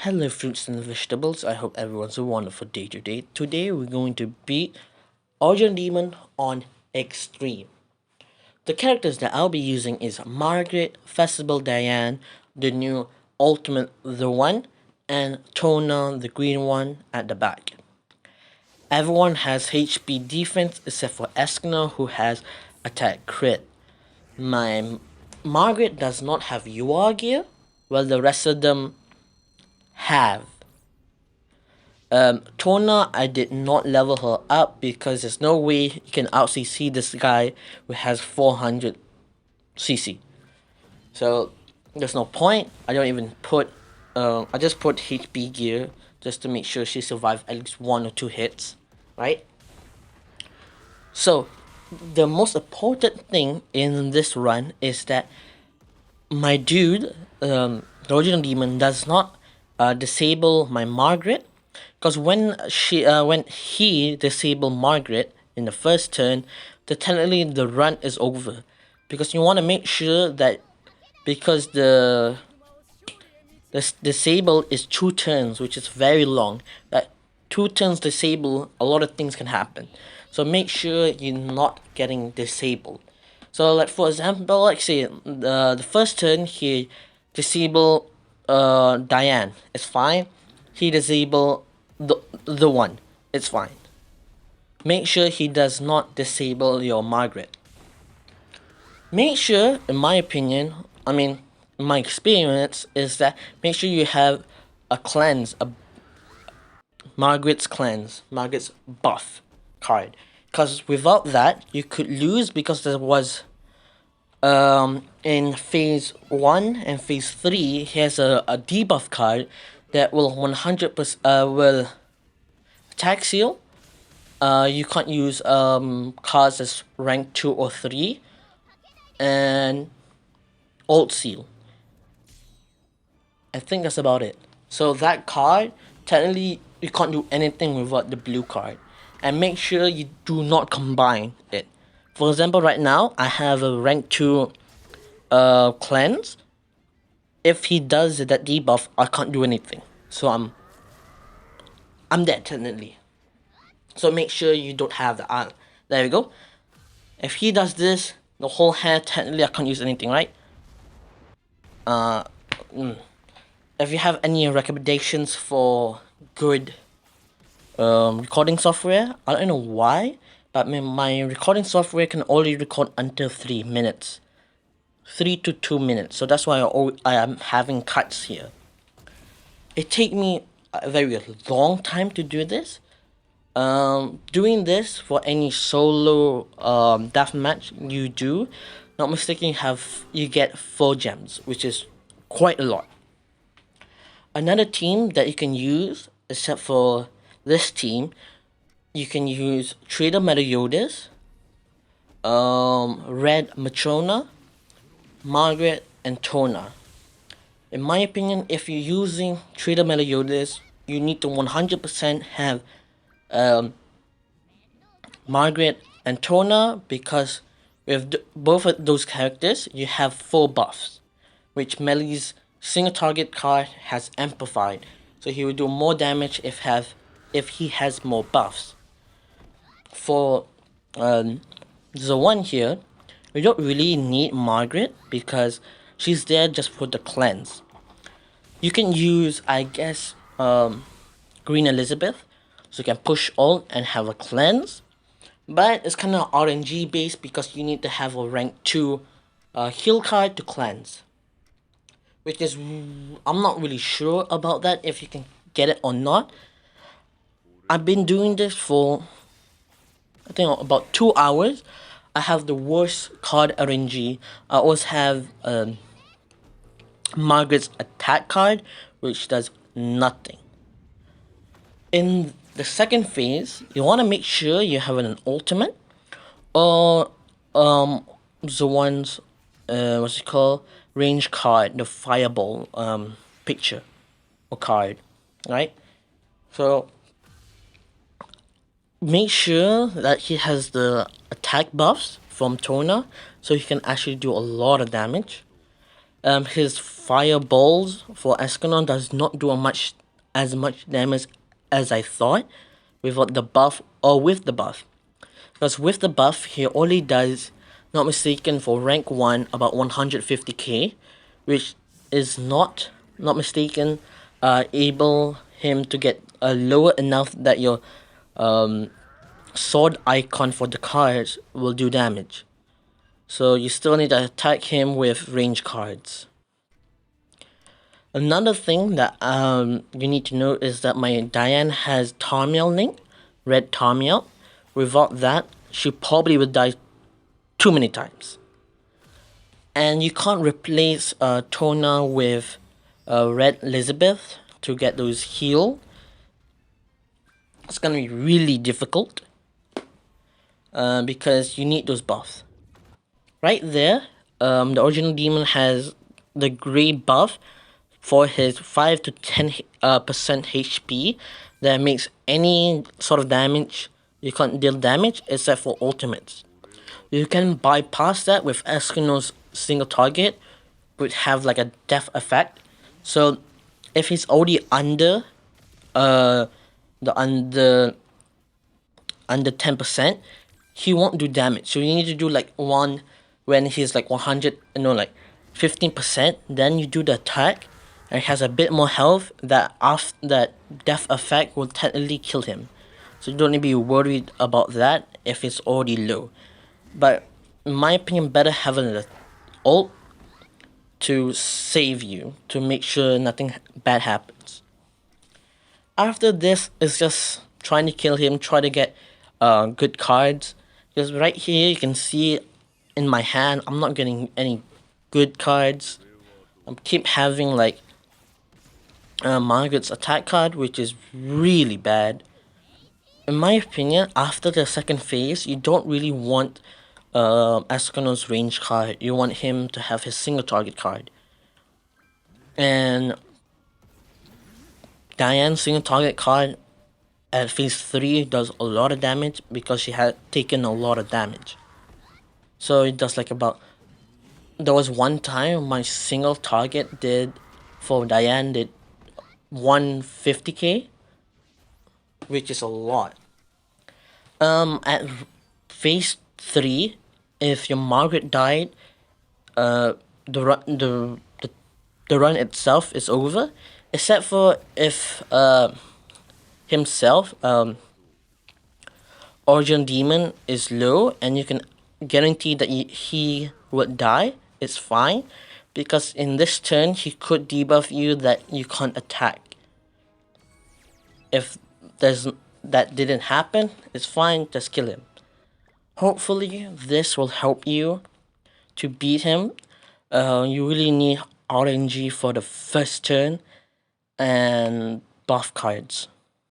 Hello, fruits and vegetables. I hope everyone's a wonderful day today. Today, we're going to beat Argent Demon on Extreme. The characters that I'll be using is Margaret, Festival Diane, the new Ultimate the One, and Tona, the green one, at the back. Everyone has HP defense except for Eskner, who has attack crit. My Margaret does not have UR gear, while the rest of them have. Tona, I did not level her up because there's no way you can out CC this guy who has 400 CC. So there's no point. I don't even put. I just put HP gear just to make sure she survived at least 1 or 2 hits, right? So the most important thing in this run is that my dude, the original demon, does not disable my Margaret, because when he disabled Margaret in the first turn, technically the run is over, because you want to make sure that because the disable is 2 turns, which is very long. That 2 turns disable, a lot of things can happen. So make sure you're not getting disabled. So like for example, like say the first turn he disable Diane, it's fine. He disable the one, it's fine. Make sure he does not disable your Margaret. Make sure, in my opinion, my experience is that make sure you have a cleanse, a Margaret's cleanse, Margaret's buff card. Because without that, you could lose, because there was in phase 1 and phase 3, he has a debuff card that will 100% will attack seal. You can't use cards as rank 2 or 3, and ult seal. I think that's about it. So that card, technically you can't do anything without the blue card. And make sure you do not combine it. For example, right now I have a rank 2 cleanse. If he does that debuff, I can't do anything. So I'm dead technically. So make sure you don't have the there we go. If he does this, the whole hand, technically I can't use anything, right? If you have any recommendations for good recording software, I don't know why, but my recording software can only record until 3 minutes. 3 to 2 minutes, so that's why I am having cuts here. It takes me a very long time to do this. Doing this for any solo deathmatch you do, not mistaken, you get 4 gems, which is quite a lot. Another team that you can use, except for this team, you can use Trader Meliodas, Red Matrona, Margaret, and Tona. In my opinion, if you're using Trader Meliodas, you need to 100% have Margaret and Tona, because with both of those characters, you have 4 buffs, which Melee's single target card has amplified, so he will do more damage if he has more buffs. For the one here, we don't really need Margaret because she's there just for the cleanse. You can use, I guess, Green Elizabeth, so you can push ult and have a cleanse, but it's kind of RNG based because you need to have a rank 2 heal card to cleanse, which is, I'm not really sure about that, if you can get it or not. I've been doing this for, I think, about 2 hours. I have the worst card RNG. I always have Margaret's attack card, which does nothing. In the second phase, you want to make sure you have an ultimate, or the ones, what's it called, range card, the fireball picture or card, right? So make sure that he has the attack buffs from Tona, so he can actually do a lot of damage. His fireballs for Escanor does not do as much damage as I thought without the buff or with the buff. Because with the buff, he only does, not mistaken, for rank 1 about 150k, which is not mistaken, able him to get lower enough that your sword icon for the cards will do damage. So you still need to attack him with range cards. Another thing that you need to know is that my Diane has Tarmiel link, red Tarmiel. Without that, she probably would die too many times. And you can't replace Tona with red Elizabeth to get those heal. It's gonna be really difficult because you need those buffs. Right there, the original demon has the gray buff for his 5 to 10% HP that makes any sort of damage. You can't deal damage except for ultimates. You can bypass that with Escanor's single target, which have like a death effect. So if he's already under the under 10%, he won't do damage. So you need to do like one when he's like 100, no, like 15%. Then you do the attack, and he has a bit more health. That after that death effect will technically kill him. So you don't need to be worried about that if it's already low. But in my opinion, better have an ult to save you, to make sure nothing bad happens. After this, it's just trying to kill him, try to get good cards. Because right here, you can see in my hand, I'm not getting any good cards. I keep having like Margaret's attack card, which is really bad. In my opinion, after the second phase, you don't really want Escanor's range card. You want him to have his single target card. And Diane's single target card at phase 3 does a lot of damage because she had taken a lot of damage. So it does like about... There was one time my single target did, for Diane, did 150k, which is a lot. At phase 3, if your Margaret died, the run itself is over, except for if himself, Origin Demon, is low and you can guarantee that he would die. It's fine, because in this turn he could debuff you that you can't attack. If that didn't happen, it's fine, just kill him. Hopefully this will help you to beat him. You really need RNG for the first turn and buff cards.